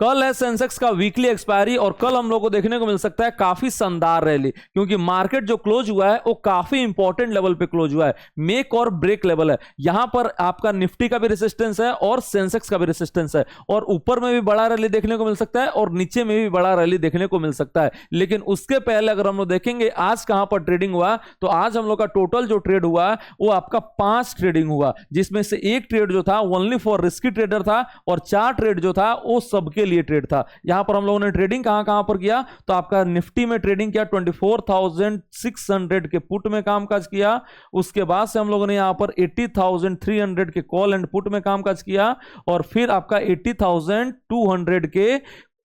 कल है सेंसेक्स का वीकली एक्सपायरी और कल हम लोग को देखने को मिल सकता है काफी शानदार रैली, क्योंकि मार्केट जो क्लोज हुआ है वो काफी इंपॉर्टेंट लेवल पे क्लोज हुआ है। मेक और ब्रेक लेवल है। यहां पर आपका निफ्टी का भी रेसिस्टेंस है और सेंसेक्स का भी रेसिस्टेंस है, और ऊपर में भी बड़ा रैली देखने को मिल सकता है और नीचे में भी बड़ा रैली देखने को मिल सकता है। लेकिन उसके पहले अगर हम लोग देखेंगे आज कहां पर ट्रेडिंग हुआ, तो आज हम लोग का टोटल जो ट्रेड हुआ वो आपका 5 ट्रेडिंग हुआ, जिसमें से एक ट्रेड जो था ओनली फॉर रिस्की ट्रेडर था और 4 ट्रेड जो था वो सबके लिए ट्रेड था। यहां पर हम लोगों ने ट्रेडिंग कहां पर किया, तो आपका निफ्टी में ट्रेडिंग किया 24,600 के पुट में कामकाज किया। उसके बाद से हम लोगों ने यहां पर 80,300 के कॉल एंड पुट में कामकाज किया, और फिर आपका 80,200 के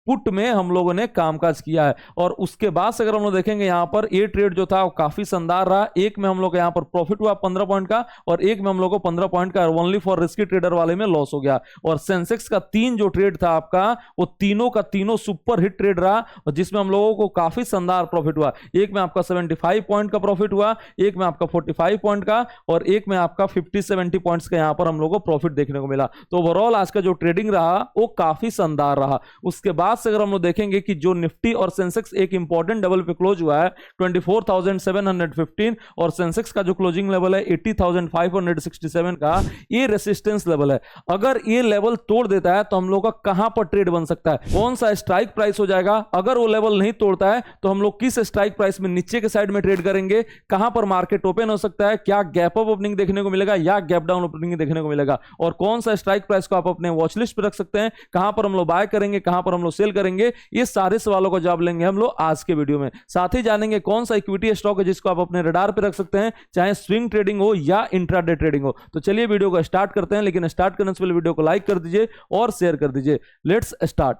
पुट में हम लोगों ने कामकाज किया है। और उसके बाद से अगर हम लोग देखेंगे यहां पर ये ट्रेड जो था वो काफी शानदार रहा। एक में हम लोग यहां पर प्रॉफिट हुआ 15 पॉइंट का, और एक में हम लोग को 15 पॉइंट का ओनली फॉर रिस्की ट्रेडर वाले में लॉस हो गया। और सेंसेक्स का 3 जो ट्रेड था आपका, वो तीनों का तीनों सुपर हिट ट्रेड रहा, जिसमें हम लोगों को काफी शानदार प्रॉफिट हुआ। एक में आपका 75 पॉइंट का प्रॉफिट हुआ, एक में आपका 45 पॉइंट का, और एक में आपका 50-70 पॉइंट्स का यहां पर हम लोगों को प्रॉफिट देखने को मिला। तो ओवरऑल आज का जो ट्रेडिंग रहा वो काफी शानदार रहा। उसके बाद से अगर हम लोग देखेंगे कि जो निफ्टी और सेंसेक्स एक इंपॉर्टेंट लेवल पे क्लोज हुआ है 24,715, और सेंसेक्स का जो क्लोजिंग लेवल है 80,567 का, ये रेसिस्टेंस लेवल है। अगर ये लेवल तोड़ देता है तो हम लोग का कहां पर ट्रेड बन सकता है, कौन सा स्ट्राइक प्राइस हो जाएगा। अगर वो लेवल नहीं तोड़ता है तो हम लोग किस स्ट्राइक प्राइस में नीचे के साइड में ट्रेड करेंगे, कहां पर मार्केट ओपन हो सकता है, क्या गैप अप ओपनिंग देखने को मिलेगा या गैप डाउन ओपनिंग देखने को मिलेगा, और कौन सा स्ट्राइक प्राइस को आप अपने वॉच लिस्ट पर रख सकते हैं, कहां पर हम लोग बाय करेंगे, कहां पर हम लोग सेल करेंगे। ये सारे सवालों का जवाब लेंगे हम लोग आज के वीडियो में। साथ ही जानेंगे कौन सा इक्विटी स्टॉक है जिसको आप अपने रडार पे रख सकते हैं, चाहे स्विंग ट्रेडिंग हो या इंट्राडे ट्रेडिंग हो। तो चलिए वीडियो को स्टार्ट करते हैं, लेकिन स्टार्ट करने से पहले वीडियो को लाइक कर दीजिए और शेयर कर दीजिए। Let's start.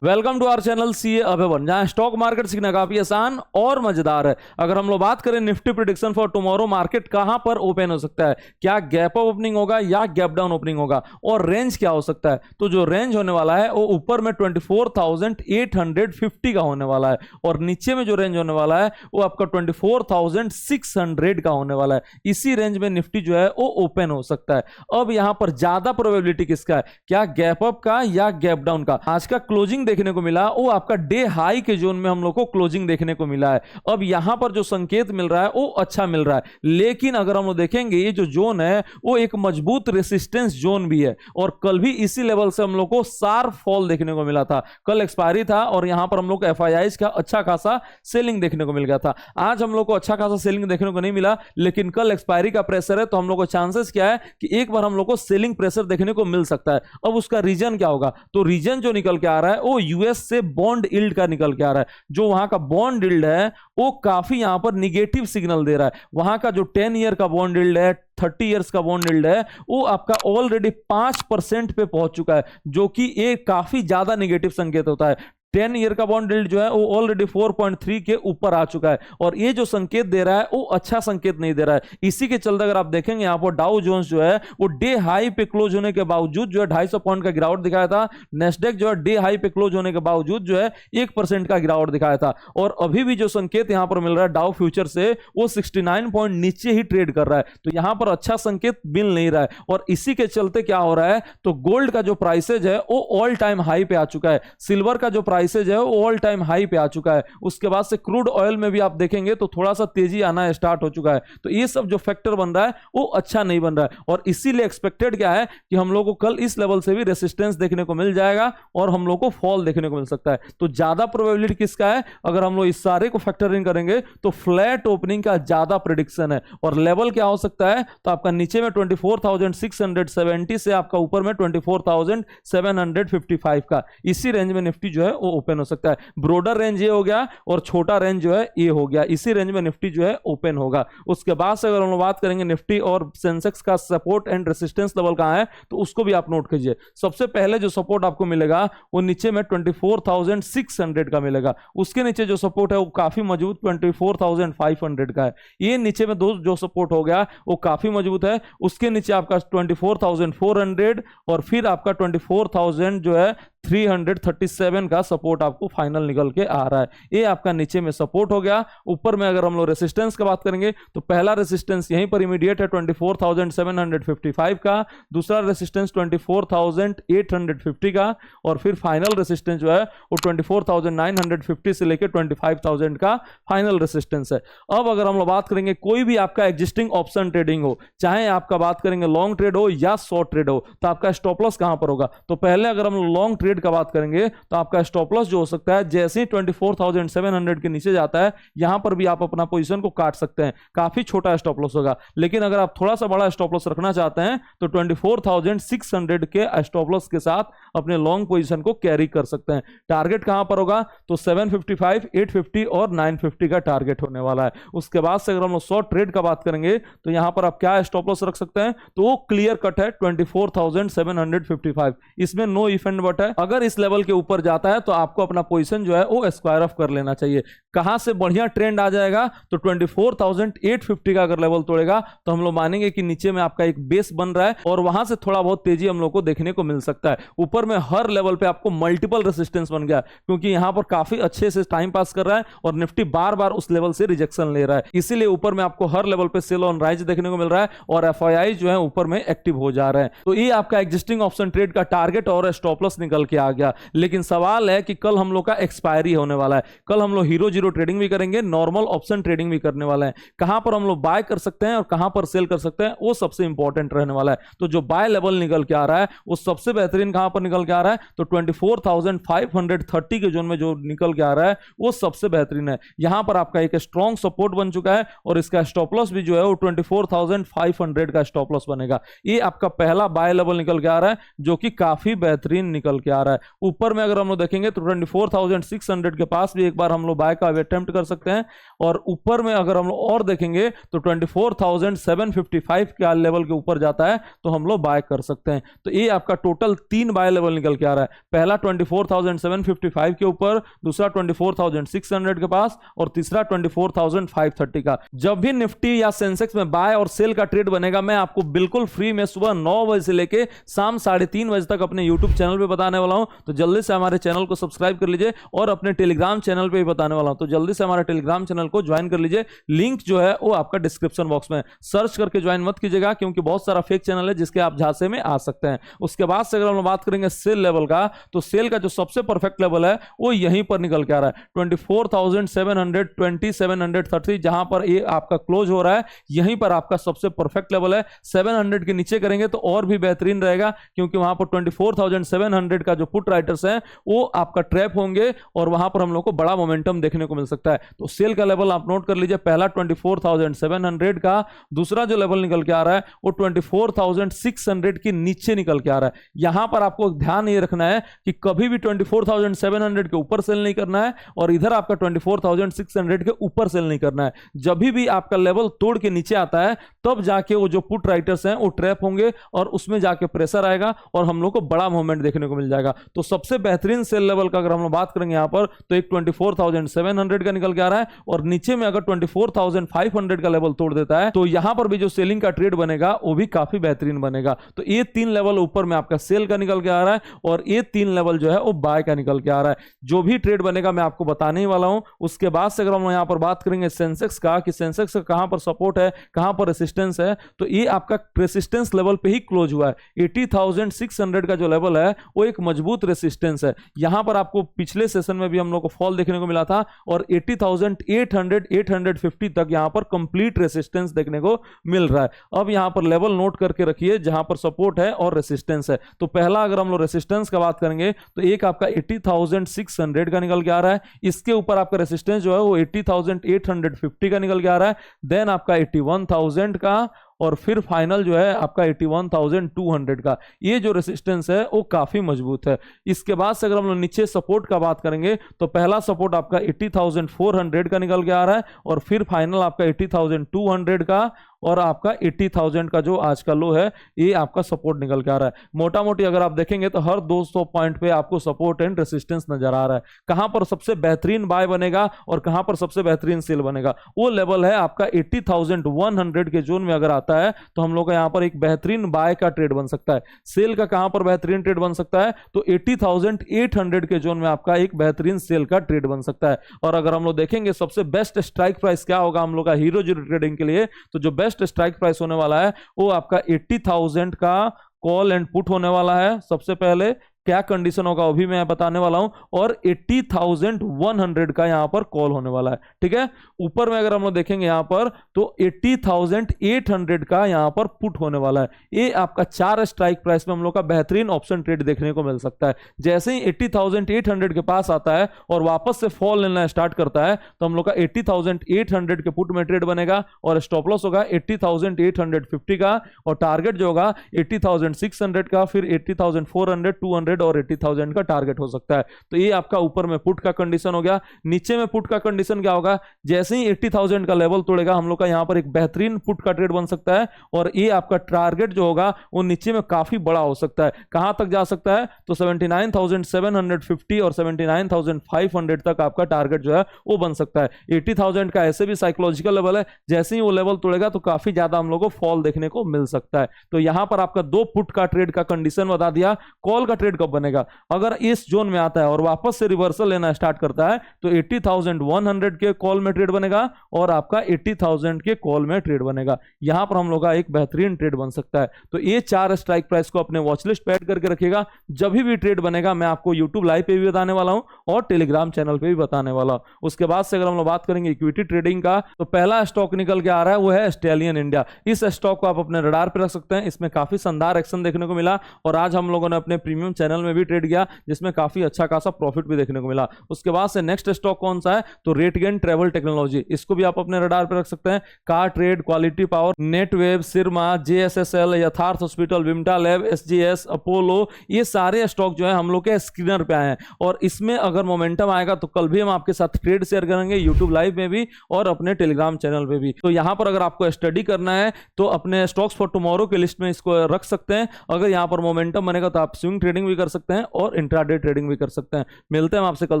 Welcome to our channel CA अभेवन, जहां स्टॉक मार्केट सीखना काफी आसान और मजेदार है। अगर हम लोग बात करें Nifty prediction for tomorrow, market कहां पर ओपन हो सकता है, क्या गैप अप ओपनिंग होगा या गैप डाउन ओपनिंग होगा, और रेंज क्या हो सकता है। तो जो रेंज होने वाला है वो ऊपर में 24,850 का होने वाला है, और नीचे में जो रेंज होने वाला है वो आपका 24,600 का होने वाला है। इसी रेंज में निफ्टी जो है वो ओपन हो सकता है। अब यहां पर ज्यादा प्रोबेबिलिटी किसका है, क्या गैप अप का या गैप डाउन का। आज का क्लोजिंग देखने को मिला वो आपका डे हाई के जोन में हम लोग को क्लोजिंग देखने को मिला है। अब यहां पर जो संकेत मिल रहा है वो अच्छा मिल रहा है, लेकिन अगर हम लोग देखेंगे ये जो जोन है वो एक मजबूत रेसिस्टेंस जोन भी है, और कल भी इसी लेवल से हम लोग को शार्प फॉल देखने को मिला था। कल एक्सपायरी था और यहां पर हम लोग को एफआईआईज का अच्छा खासा सेलिंग देखने को मिल गया था। आज हम लोग को अच्छा खासा सेलिंग देखने को नहीं मिला, लेकिन कल एक्सपायरी का प्रेशर है, तो हम लोग को चांसेस क्या है कि एक बार हम लोग को सेलिंग प्रेशर देखने को मिल सकता है। अब उसका रीजन क्या होगा, तो रीजन जो निकल के आ रहा है वो यूएस से बॉन्ड यील्ड का निकल के आ रहा है। जो वहां का बॉन्ड यील्ड है वो काफी यहां पर निगेटिव सिग्नल दे रहा है। वहां का जो 10 ईयर का बॉन्ड यील्ड है, 30 इयर्स का बॉन्ड यील्ड है, वो आपका ऑलरेडी 5% पे पहुंच चुका है, जो कि एक काफी ज्यादा निगेटिव संकेत होता है। 10 ईयर का बॉन्ड यील्ड जो है वो ऑलरेडी 4.3 के ऊपर आ चुका है, और ये जो संकेत दे रहा है वो अच्छा संकेत नहीं दे रहा है। इसी के चलते अगर आप देखेंगे यहाँ पर डाउ जोन्स जो है वो डे हाई पे क्लोज होने के बावजूद जो है 250 पॉइंट का गिरावट दिखाया था। नेस्डेक जो है डे हाई पे क्लोज होने के बावजूद जो है 1% का गिरावट दिखाया था, और अभी भी जो संकेत यहाँ पर मिल रहा है डाउ फ्यूचर से वो 69 पॉइंट नीचे ही ट्रेड कर रहा है। तो यहाँ पर अच्छा संकेत मिल नहीं रहा है, और इसी के चलते क्या हो रहा है, तो गोल्ड का जो प्राइसेज है वो ऑल टाइम हाई पे आ चुका है, सिल्वर का जो प्राइसेज है वो ऑल टाइम हाई पे आ चुका है। उसके बाद से क्रूड ऑयल में भी आप देखेंगे तो थोड़ा सा तेजी आना स्टार्ट हो चुका है। तो ये सब जो फैक्टर बन रहा है वो अच्छा नहीं बन रहा है, और इसीलिए एक्सपेक्टेड क्या है कि हम लोग को कल इस लेवल से भी रेसिस्टेंस देखने को मिल जाएगा और हम लोग को फॉल देखने को मिल सकता है। तो ज्यादा प्रोबेबिलिटी किसका है, अगर हम लोग इस सारे को फैक्टर इन करेंगे तो फ्लैट ओपनिंग का ज्यादा प्रेडिक्शन है। और लेवल क्या हो सकता है, तो आपका नीचे में 24,670 से आपका ऊपर में 24,755 का, इसी रेंज में निफ्टी जो है वो ओपन हो सकता है। ब्रॉडर रेंज ये हो गया और छोटा रेंज जो है ये हो गया, इसी रेंज में निफ्टी जो है ओपन होगा। उसके बाद से अगर हम लोग बात करेंगे निफ्टी और सेंसेक्स का सपोर्ट एंड रेसिस्टेंस लेवल कहां है, तो उसको भी आप नोट कीजिए। सबसे पहले जो सपोर्ट आपको मिलेगा वो नीचे में 24,600 का मिलेगा। उसके नीचे जो सपोर्ट है वो काफी मजबूत 24,500 का है। ये नीचे में दो जो सपोर्ट हो गया वो काफी मजबूत है। उसके नीचे आपका 24,400 और फिर आपका 24,000 जो है 337 का सपोर्ट आपको फाइनल निकल के आ रहा है। ये आपका नीचे में सपोर्ट हो गया। ऊपर में अगर हम लोग रेसिस्टेंस की बात करेंगे तो पहला रेसिस्टेंस यहीं पर इमीडिएट है 24,755 का, दूसरा रेसिस्टेंस 24,850 का, और फिर फाइनल रेसिस्टेंस जो है वो 24,950 से लेकर 25,000 का फाइनल रेसिस्टेंस है। अब अगर हम लोग बात करेंगे कोई भी आपका एग्जिस्टिंग ऑप्शन ट्रेडिंग हो, चाहे आपका बात करेंगे लॉन्ग ट्रेड हो या शॉर्ट ट्रेड हो, तो आपका स्टॉप लॉस कहां पर होगा? तो पहले अगर हम लॉन्ग ट्रेड का बात करेंगे तो आपका स्टॉप लॉस जो हो सकता है जैसे ही 24,700 के नीचे जाता है, यहां पर भी आप अपना पोजीशन को काट सकते हैं। काफी छोटा स्टॉप लॉस होगा, लेकिन अगर आप थोड़ा सा बड़ा स्टॉप लॉस रखना चाहते हैं तो 24,600 के स्टॉप लॉस के साथ अपने लॉन्ग पोजीशन को कैरी कर सकते हैं। टारगेट कहां पर होगा? तो 755, 850 और 950 का टारगेट होने वाला है। उसके बाद से अगर हम शॉर्ट ट्रेड का बात करेंगे तो यहां पर आप क्या स्टॉप लॉस रख सकते हैं? तो वो क्लियर कट है 24,755। इसमें नो इफ एंड बट है। अगर इस लेवल के ऊपर जाता है तो आपको अपना पोजीशन जो है वो स्क्वायर ऑफ कर लेना चाहिए। कहां से बढ़िया ट्रेंड आ जाएगा? तो 24,850 का अगर लेवल तोड़ेगा तो हम लोग मानेंगे कि नीचे में आपका एक बेस बन रहा है और वहां से थोड़ा बहुत तेजी हम लोग को देखने को मिल सकता है। ऊपर में हर लेवल पे आपको मल्टीपल रेसिस्टेंस बन गया, क्योंकि यहां पर काफी अच्छे से टाइम पास कर रहा है और निफ्टी बार बार उस लेवल से रिजेक्शन ले रहा है। इसीलिए ऊपर में आपको हर लेवल पे सेल ऑन राइज देखने को मिल रहा है और एफआईआई जो है ऊपर में एक्टिव हो जा रहे हैं। तो ये आपका एग्जिस्टिंग ऑप्शन ट्रेड का टारगेट और स्टॉप लॉस निकल के आ गया। लेकिन सवाल है कि कल हम लोग का एक्सपायरी होने वाला है। कल हम लोग हीरो जीरो ट्रेडिंग भी करेंगे, नॉर्मल ऑप्शन ट्रेडिंग भी करने वाला है। कहां पर हम लोग बाय कर सकते हैं और कहां पर सेल कर सकते हैं वो सबसे इंपॉर्टेंट रहने वाला है। तो जो बाय लेवल निकल के आ रहा है वो सबसे बेहतरीन कहां पर निकल के आ रहा है? तो 24,530 के जोन में जो निकल के आ रहा है वो सबसे बेहतरीन है। यहां पर आपका एक स्ट्रॉन्ग सपोर्ट बन चुका है और इसका स्टॉप लॉस भी जो है वो 24,500 का स्टॉप लॉस बनेगा। ये आपका पहला बाय लेवल निकल के आ रहा है जो कि काफी बेहतरीन निकल के आ रहा है। ऊपर में अगर हम लोग देखेंगे तो 24,600 के पास भी एक बार हम लोग बाय का अटेम्प्ट कर सकते हैं, और ऊपर में अगर हम लोग और देखेंगे तो 24,755 के लेवल के ऊपर जाता है तो हम लोग बाय कर सकते हैं। तो ये आपका टोटल 3 बाय लेवल निकल के आ रहा है। पहला 24,755 के ऊपर, दूसरा 24,600 के पास और तीसरा 24,530 का। जब भी निफ्टी या सेंसेक्स में बाय और सेल का ट्रेड बनेगा मैं आपको बिल्कुल फ्री में सुबह 9 बजे से लेके शाम 3:30 बजे तक अपने यूट्यूब चैनल पे बताने वाला हूं। तो जल्दी से हमारे चैनल को सब्सक्राइब कर लीजिए और अपने टेलीग्राम चैनल पे भी बताने वाला हूं। तो जल्दी से हमारे टेलीग्राम चैनल को ज्वाइन कर लीजिए। लिंक जो है वो आपका डिस्क्रिप्शन बॉक्स में, सर्च करके ज्वाइन मत कीजिएगा क्योंकि बहुत सारा फेक चैनल है जिसके आप झांसे में आ सकते हैं। उसके बाद से अगर हम बात करेंगे सेल लेवल का, तो सेल का जो सबसे परफेक्ट लेवल है वो यहीं पर निकल के आ रहा है 24,700, 2730, जहां पर ये आपका क्लोज हो रहा है यहीं पर आपका सबसे परफेक्ट लेवल है। 700 के नीचे करेंगे तो और भी बेहतरीन रहेगा क्योंकि वहां पर 24,700 का जो पुट राइटर्स है वो आपका ट्रैप होंगे और वहां पर हम लोग को बड़ा मोमेंटम देखने को मिल सकता है। तो सेल का लेवल आप नोट कर लीजिए, पहला 24,700 का, दूसरा जो लेवल निकल के आ रहा है वो 24,600 के नीचे निकल के आ रहा है। यहां पर आपको ध्यान ये रखना है कि कभी भी 24,700 के ऊपर सेल नहीं करना है और इधर आपका 24,600 के ऊपर सेल नहीं करना है। जब भी आपका लेवल तोड़ के नीचे आता है तब जाके वो जो पुट राइटर्स हैं वो ट्रैप होंगे और उसमें जाके प्रेशर आएगा और हम लोग को बड़ा मूवमेंट देखने को मिल जाएगा। तो सबसे बेहतरीन सेल लेवल का अगर हम लोग बात करेंगे यहां पर तो एक 24,700 का निकल के आ रहा है और नीचे में अगर 24,500 का लेवल तोड़ देता है तो यहां पर भी जो सेलिंग का ट्रेड बनेगा वो भी काफी बेहतरीन बनेगा। तो ये 3 लेवल ऊपर में आपका सेल का निकल के आ रहा है और ये 3 लेवल जो है वो बाय का निकल के आ रहा है। जो भी ट्रेड बनेगा मैं आपको बताने ही वाला हूं। उसके बाद से अगर हम यहां पर बात करेंगे सेंसेक्स का कि सेंसेक्स का कहां पर सपोर्ट है कहां पर रेसिस्टेंस है, तो ये आपका रेसिस्टेंस लेवल पे ही क्लोज हुआ है। 80,600 का जो लेवल है वो एक मजबूत रेसिस्टेंस है। यहां पर आपको पिछले सेशन में भी हम लोग को फॉल देखने को मिला था और 80,800, 850 तक यहां पर कंप्लीट रेसिस्टेंस देखने को मिल रहा है। अब यहां पर लेवल नोट करके रखिए जहां पर सपोर्ट है और रेसिस्टेंस है। तो पहला अगर हम लोग रेसिस्टेंस का बात करेंगे तो एक आपका 80,600 का निकल के आ रहा है, इसके ऊपर आपका रेसिस्टेंस जो है वो 80,850 का निकल के आ रहा है, देन आपका 81,000 का और फिर फाइनल जो है आपका 81,200 का। ये जो रेसिस्टेंस है वो काफी मजबूत है। इसके बाद से अगर हम लोग नीचे सपोर्ट का बात करेंगे तो पहला सपोर्ट आपका 80,400 का निकल के आ रहा है और फिर फाइनल आपका 80,200 का और आपका 80,000 का जो आज का लो है ये आपका सपोर्ट निकल के आ रहा है। मोटा मोटी अगर आप देखेंगे तो हर 200 पॉइंट पे आपको सपोर्ट एंड रेसिस्टेंस नजर आ रहा है। कहां पर सबसे बेहतरीन बाय बनेगा और कहां पर सबसे बेहतरीन सेल बनेगा, वो लेवल है आपका 80,100 के जोन में अगर आता है तो हम लोग का यहां पर एक बेहतरीन बाय का ट्रेड बन सकता है। सेल का कहां पर बेहतरीन ट्रेड बन सकता है, तो 80,800 के जोन में आपका एक बेहतरीन सेल का ट्रेड बन सकता है। और अगर हम लोग देखेंगे सबसे बेस्ट स्ट्राइक प्राइस क्या होगा हम लोग का हीरो जीरो ट्रेडिंग के लिए, तो जो बेस्ट स्ट्राइक प्राइस होने वाला है वो आपका 80,000 का कॉल एंड पुट होने वाला है। सबसे पहले क्या कंडीशन होगा वो भी मैं बताने वाला हूं, और 80,100 का यहां पर कॉल होने वाला है। ठीक है, ऊपर में अगर हम लोग देखेंगे यहां पर तो 80,800 का यहां पर पुट होने वाला है। ये आपका 4 स्ट्राइक प्राइस में हम लोग का बेहतरीन ऑप्शन ट्रेड देखने को मिल सकता है। जैसे ही 80,800 के पास आता है और वापस से फॉल लेना स्टार्ट करता है तो हम लोग का 80,800 के पुट में ट्रेड बनेगा और स्टॉप लॉस होगा 80,850 का, और टारगेट जो होगा 80,600 का, फिर 80,400, 200 और 80,000 का टारगेट हो सकता है। तो ये आपका ऊपर में पुट का कंडीशन हो गया। नीचे में पुट का कंडीशन क्या होगा, जैसे ही 80,000 का लेवल तोड़ेगा हम लोग का यहां पर एक बेहतरीन पुट का ट्रेड बन सकता है, और ये आपका टारगेट जो होगा वो नीचे में काफी बड़ा हो सकता है। कहां तक जा सकता है, तो 79,750 और 79,500 तक आपका टारगेट जो है वो बन सकता है। 80,000 का ऐसे भी साइकोलॉजिकल लेवल है, जैसे ही वो लेवल तोड़ेगा तो काफी ज्यादा हम लोग को फॉल देखने को मिल सकता है। तो यहां पर आपका 2 पुट का ट्रेड का कंडीशन बता दिया। कॉल का ट्रेड बनेगा अगर इस जोन में आता है और वापस से रिवर्सल लेना स्टार्ट करता है तो 80,100 के कॉल में ट्रेड बनेगा और आपका 80,000 के कॉल में ट्रेड बनेगा। यहां पर हम लोग का एक बेहतरीन ट्रेड बन सकता है। तो ये 4 स्ट्राइक प्राइस को अपने वॉच लिस्ट पे ऐड करके रखिएगा। जब भी ट्रेड बनेगा मैं आपको यूट्यूब लाइव पे भी बताने वाला हूं और टेलीग्राम चैनल पे भी बताने वाला हूं। उसके बाद से अगर हम लोग बात करेंगे इक्विटी ट्रेडिंग का, तो पहला स्टॉक निकल के आ रहा है वो है स्टैलियन इंडिया। इस स्टॉक को आप अपने रडार पे रख सकते हैं। इसमें काफी शानदार एक्शन देखने को मिला और आज हम लोगों ने अपने प्रीमियम चैनल में भी ट्रेड किया जिसमें काफी अच्छा खासा प्रॉफिट भी देखने को मिला। उसके बाद से नेक्स्ट स्टॉक कौन सा है, तो रेटगेन ट्रेवल टेक्नोलॉजी। इसको भी आप अपने रडार पे रख सकते हैं। कार ट्रेड, क्वालिटी पावर, नेटवेव, सिरमा, जेएसएसएल, यथार्थ हॉस्पिटल, विमटा लैब, एसजीएस, अपोलो, ये सारे स्टॉक जो है हम लोग के स्क्रीनर पे आए हैं और इसमें अगर मोमेंटम आएगा तो कल भी हम आपके साथ ट्रेड शेयर करेंगे यूट्यूब लाइव में भी और अपने टेलीग्राम चैनल पे भी। तो यहां पर अगर आपको स्टडी करना है तो अपने स्टॉक्स फॉर टुमारो के लिस्ट में इसको रख सकते हैं। अगर यहां पर मोमेंटम बनेगा तो आप स्विंग ट्रेडिंग भी कर सकते हैं और इंट्राडे ट्रेडिंग भी कर सकते हैं। मिलते हैं आपसे कल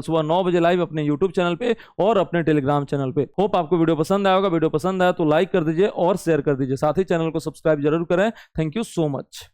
सुबह 9 बजे लाइव अपने यूट्यूब चैनल पे और अपने टेलीग्राम चैनल पे। होप आपको वीडियो पसंद आया होगा। वीडियो पसंद आया तो लाइक कर दीजिए और शेयर कर दीजिए, साथ ही चैनल को सब्सक्राइब जरूर करें। Thank you so much.